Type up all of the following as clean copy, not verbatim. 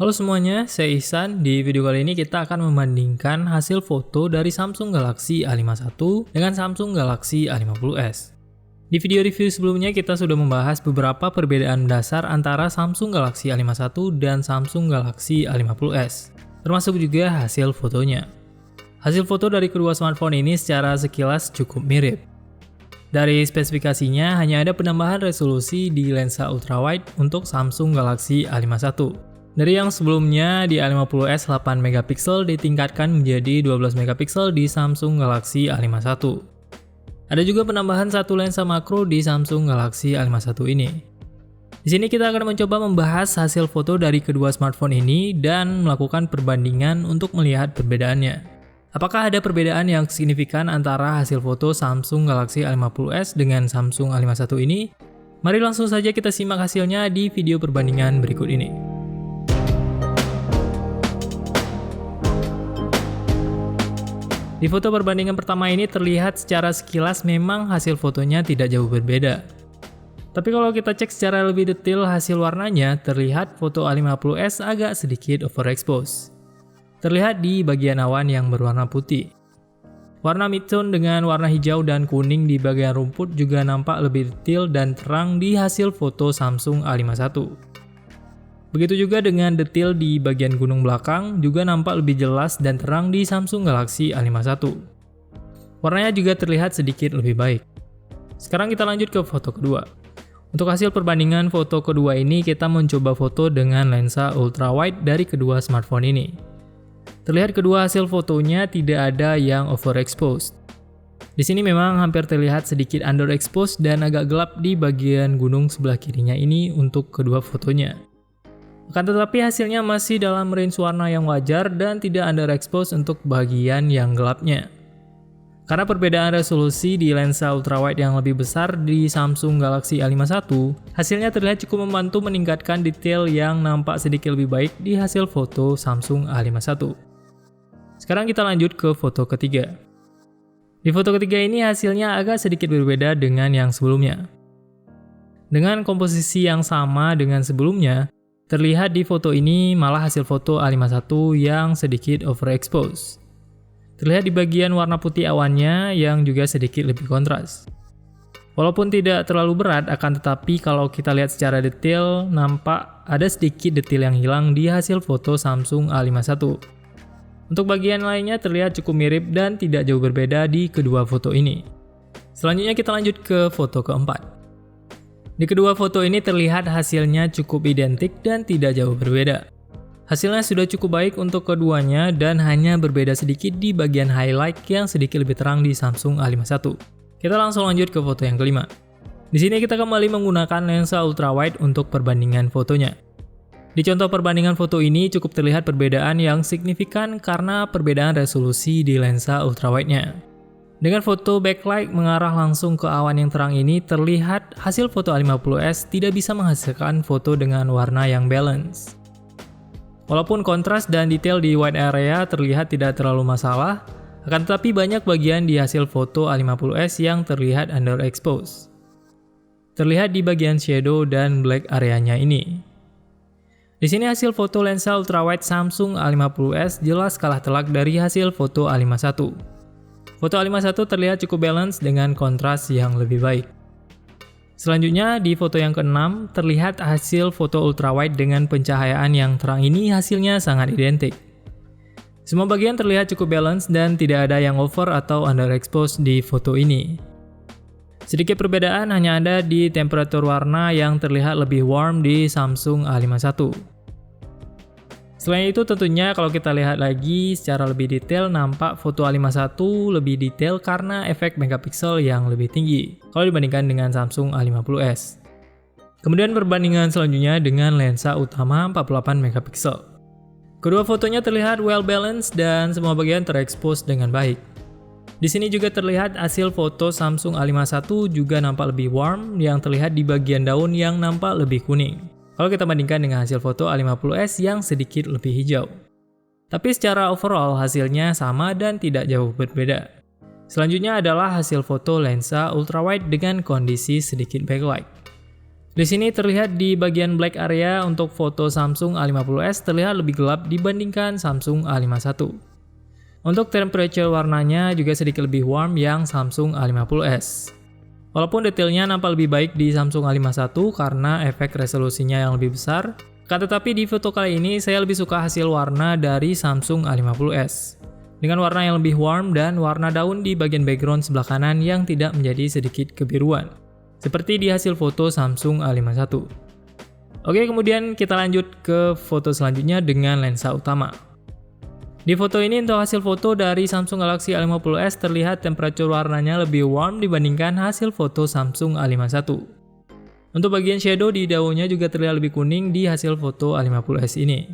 Halo semuanya, saya Ihsan. Di video kali ini kita akan membandingkan hasil foto dari Samsung Galaxy A51 dengan Samsung Galaxy A50s. Di video review sebelumnya kita sudah membahas beberapa perbedaan dasar antara Samsung Galaxy A51 dan Samsung Galaxy A50s, termasuk juga hasil fotonya. Hasil foto dari kedua smartphone ini secara sekilas cukup mirip. Dari spesifikasinya hanya ada penambahan resolusi di lensa ultrawide untuk Samsung Galaxy A51. Dari yang sebelumnya di A50s 8 MP ditingkatkan menjadi 12 MP di Samsung Galaxy A51. Ada juga penambahan satu lensa makro di Samsung Galaxy A51 ini. Di sini kita akan mencoba membahas hasil foto dari kedua smartphone ini dan melakukan perbandingan untuk melihat perbedaannya. Apakah ada perbedaan yang signifikan antara hasil foto Samsung Galaxy A50s dengan Samsung A51 ini? Mari langsung saja kita simak hasilnya di video perbandingan berikut ini. Di foto perbandingan pertama ini terlihat secara sekilas memang hasil fotonya tidak jauh berbeda. Tapi kalau kita cek secara lebih detail hasil warnanya, terlihat foto A50s agak sedikit overexpose. Terlihat di bagian awan yang berwarna putih. Warna midtone dengan warna hijau dan kuning di bagian rumput juga nampak lebih detail dan terang di hasil foto Samsung A51. Begitu juga dengan detail di bagian gunung belakang juga nampak lebih jelas dan terang di Samsung Galaxy A51. Warnanya juga terlihat sedikit lebih baik. Sekarang kita lanjut ke foto kedua. Untuk hasil perbandingan foto kedua ini kita mencoba foto dengan lensa ultrawide dari kedua smartphone ini. Terlihat kedua hasil fotonya tidak ada yang overexposed. Di sini memang hampir terlihat sedikit underexposed dan agak gelap di bagian gunung sebelah kirinya ini untuk kedua fotonya. Akan tetapi hasilnya masih dalam range warna yang wajar dan tidak underexposed untuk bagian yang gelapnya. Karena perbedaan resolusi di lensa ultrawide yang lebih besar di Samsung Galaxy A51, hasilnya terlihat cukup membantu meningkatkan detail yang nampak sedikit lebih baik di hasil foto Samsung A51. Sekarang kita lanjut ke foto ketiga. Di foto ketiga ini hasilnya agak sedikit berbeda dengan yang sebelumnya. Dengan komposisi yang sama dengan sebelumnya, terlihat di foto ini malah hasil foto A51 yang sedikit overexposed. Terlihat di bagian warna putih awannya yang juga sedikit lebih kontras. Walaupun tidak terlalu berat, akan tetapi kalau kita lihat secara detail, nampak ada sedikit detail yang hilang di hasil foto Samsung A51. Untuk bagian lainnya terlihat cukup mirip dan tidak jauh berbeda di kedua foto ini. Selanjutnya kita lanjut ke foto keempat. Di kedua foto ini terlihat hasilnya cukup identik dan tidak jauh berbeda. Hasilnya sudah cukup baik untuk keduanya dan hanya berbeda sedikit di bagian highlight yang sedikit lebih terang di Samsung A51. Kita langsung lanjut ke foto yang kelima. Di sini kita kembali menggunakan lensa ultrawide untuk perbandingan fotonya. Di contoh perbandingan foto ini cukup terlihat perbedaan yang signifikan karena perbedaan resolusi di lensa ultrawide-nya. Dengan foto backlight mengarah langsung ke awan yang terang ini, terlihat hasil foto A50s tidak bisa menghasilkan foto dengan warna yang balance. Walaupun kontras dan detail di wide area terlihat tidak terlalu masalah, akan tetapi banyak bagian di hasil foto A50s yang terlihat underexposed. Terlihat di bagian shadow dan black areanya ini. Di sini hasil foto lensa ultrawide Samsung A50s jelas kalah telak dari hasil foto A51. Foto A51 terlihat cukup balance dengan kontras yang lebih baik. Selanjutnya di foto yang keenam terlihat hasil foto ultrawide dengan pencahayaan yang terang ini hasilnya sangat identik. Semua bagian terlihat cukup balance dan tidak ada yang over atau underexposed di foto ini. Sedikit perbedaan hanya ada di temperatur warna yang terlihat lebih warm di Samsung A51. Selain itu tentunya kalau kita lihat lagi secara lebih detail nampak foto A51 lebih detail karena efek megapiksel yang lebih tinggi kalau dibandingkan dengan Samsung A50s. Kemudian perbandingan selanjutnya dengan lensa utama 48 megapiksel. Kedua fotonya terlihat well balanced dan semua bagian terekspos dengan baik. Di sini juga terlihat hasil foto Samsung A51 juga nampak lebih warm yang terlihat di bagian daun yang nampak lebih kuning. Kalau kita bandingkan dengan hasil foto A50s yang sedikit lebih hijau. Tapi secara overall hasilnya sama dan tidak jauh berbeda. Selanjutnya adalah hasil foto lensa ultrawide dengan kondisi sedikit backlight. Di sini terlihat di bagian black area untuk foto Samsung A50s terlihat lebih gelap dibandingkan Samsung A51. Untuk temperature warnanya juga sedikit lebih warm yang Samsung A50s. Walaupun detailnya nampak lebih baik di Samsung A51 karena efek resolusinya yang lebih besar, tetapi di foto kali ini saya lebih suka hasil warna dari Samsung A50s. Dengan warna yang lebih warm dan warna daun di bagian background sebelah kanan yang tidak menjadi sedikit kebiruan. Seperti di hasil foto Samsung A51. Oke, kemudian kita lanjut ke foto selanjutnya dengan lensa utama. Di foto ini untuk hasil foto dari Samsung Galaxy A50s terlihat temperatur warnanya lebih warm dibandingkan hasil foto Samsung A51. Untuk bagian shadow di daunnya juga terlihat lebih kuning di hasil foto A50s ini.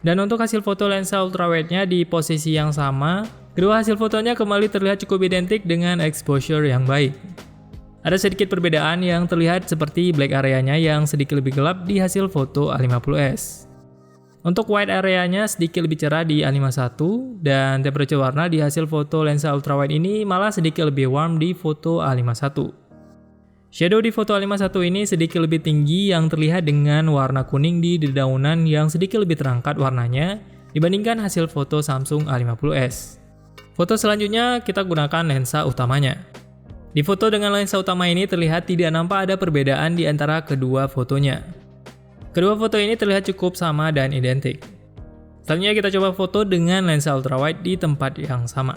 Dan untuk hasil foto lensa ultrawide-nya di posisi yang sama, kedua hasil fotonya kembali terlihat cukup identik dengan exposure yang baik. Ada sedikit perbedaan yang terlihat seperti black area-nya yang sedikit lebih gelap di hasil foto A50s. Untuk white area-nya sedikit lebih cerah di A51 dan temperature warna di hasil foto lensa ultrawide ini malah sedikit lebih warm di foto A51. Shadow di foto A51 ini sedikit lebih tinggi yang terlihat dengan warna kuning di dedaunan yang sedikit lebih terangkat warnanya dibandingkan hasil foto Samsung A50s. Foto selanjutnya kita gunakan lensa utamanya. Di foto dengan lensa utama ini terlihat tidak nampak ada perbedaan di antara kedua fotonya. Kedua foto ini terlihat cukup sama dan identik. Selanjutnya kita coba foto dengan lensa ultrawide di tempat yang sama.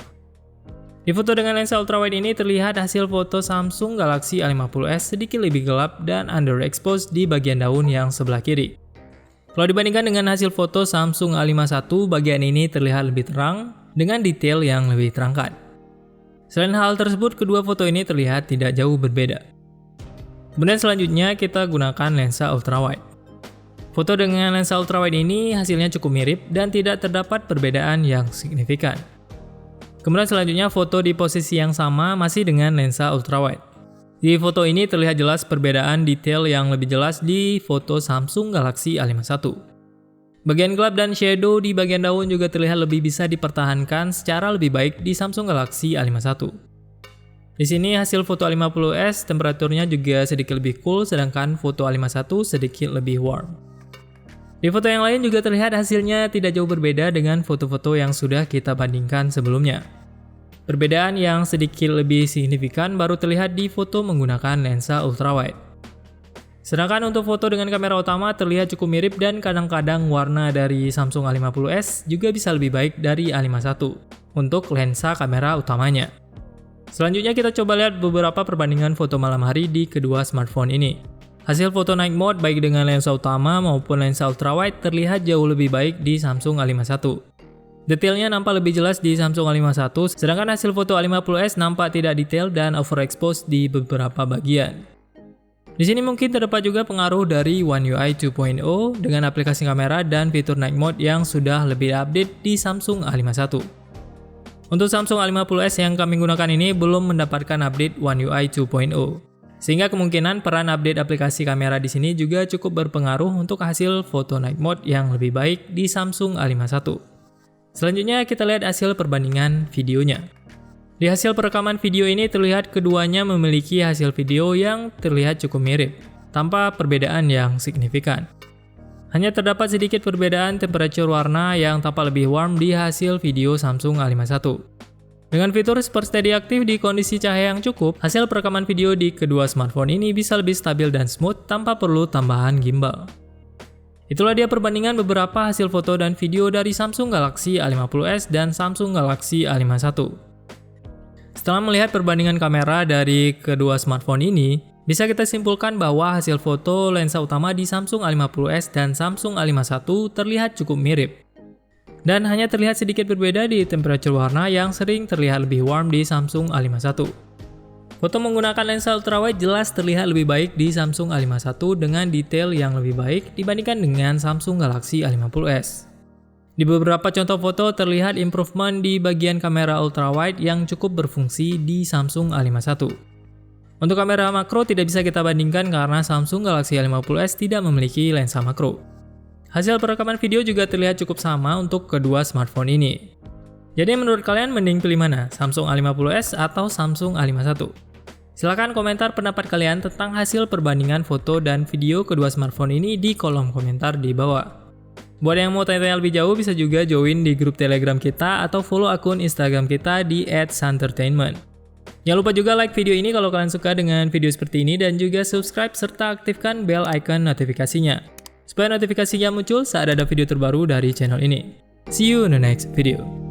Di foto dengan lensa ultrawide ini terlihat hasil foto Samsung Galaxy A50s sedikit lebih gelap dan underexposed di bagian daun yang sebelah kiri. Kalau dibandingkan dengan hasil foto Samsung A51, bagian ini terlihat lebih terang dengan detail yang lebih terangkat. Selain hal tersebut, kedua foto ini terlihat tidak jauh berbeda. Kemudian selanjutnya kita gunakan lensa ultrawide. Foto dengan lensa ultrawide ini hasilnya cukup mirip dan tidak terdapat perbedaan yang signifikan. Kemudian selanjutnya foto di posisi yang sama masih dengan lensa ultrawide. Di foto ini terlihat jelas perbedaan detail yang lebih jelas di foto Samsung Galaxy A51. Bagian gelap dan shadow di bagian daun juga terlihat lebih bisa dipertahankan secara lebih baik di Samsung Galaxy A51. Di sini hasil foto A50s temperaturnya juga sedikit lebih cool sedangkan foto A51 sedikit lebih warm. Di foto yang lain juga terlihat hasilnya tidak jauh berbeda dengan foto-foto yang sudah kita bandingkan sebelumnya. Perbedaan yang sedikit lebih signifikan baru terlihat di foto menggunakan lensa ultrawide. Sedangkan untuk foto dengan kamera utama terlihat cukup mirip dan kadang-kadang warna dari Samsung A50s juga bisa lebih baik dari A51 untuk lensa kamera utamanya. Selanjutnya kita coba lihat beberapa perbandingan foto malam hari di kedua smartphone ini. Hasil foto night mode baik dengan lensa utama maupun lensa ultrawide terlihat jauh lebih baik di Samsung A51. Detailnya nampak lebih jelas di Samsung A51, sedangkan hasil foto A50s nampak tidak detail dan overexposed di beberapa bagian. Di sini mungkin terdapat juga pengaruh dari One UI 2.0 dengan aplikasi kamera dan fitur night mode yang sudah lebih update di Samsung A51. Untuk Samsung A50s yang kami gunakan ini belum mendapatkan update One UI 2.0, sehingga kemungkinan peran update aplikasi kamera di sini juga cukup berpengaruh untuk hasil foto night mode yang lebih baik di Samsung A51. Selanjutnya kita lihat hasil perbandingan videonya. Di hasil perekaman video ini terlihat keduanya memiliki hasil video yang terlihat cukup mirip, tanpa perbedaan yang signifikan. Hanya terdapat sedikit perbedaan temperatur warna yang tampak lebih warm di hasil video Samsung A51. Dengan fitur Super Steady aktif di kondisi cahaya yang cukup, hasil perekaman video di kedua smartphone ini bisa lebih stabil dan smooth tanpa perlu tambahan gimbal. Itulah dia perbandingan beberapa hasil foto dan video dari Samsung Galaxy A50s dan Samsung Galaxy A51. Setelah melihat perbandingan kamera dari kedua smartphone ini, bisa kita simpulkan bahwa hasil foto lensa utama di Samsung A50s dan Samsung A51 terlihat cukup mirip. Dan hanya terlihat sedikit berbeda di temperatur warna yang sering terlihat lebih warm di Samsung A51. Foto menggunakan lensa ultrawide jelas terlihat lebih baik di Samsung A51 dengan detail yang lebih baik dibandingkan dengan Samsung Galaxy A50s. Di beberapa contoh foto terlihat improvement di bagian kamera ultrawide yang cukup berfungsi di Samsung A51. Untuk kamera makro tidak bisa kita bandingkan karena Samsung Galaxy A50s tidak memiliki lensa makro. Hasil perekaman video juga terlihat cukup sama untuk kedua smartphone ini. Jadi menurut kalian mending pilih mana? Samsung A50s atau Samsung A51? Silahkan komentar pendapat kalian tentang hasil perbandingan foto dan video kedua smartphone ini di kolom komentar di bawah. Buat yang mau tanya-tanya lebih jauh bisa juga join di grup Telegram kita atau follow akun Instagram kita di @santertainment. Jangan lupa juga like video ini kalau kalian suka dengan video seperti ini dan juga subscribe serta aktifkan bell icon notifikasinya supaya notifikasinya muncul saat ada video terbaru dari channel ini. See you in the next video.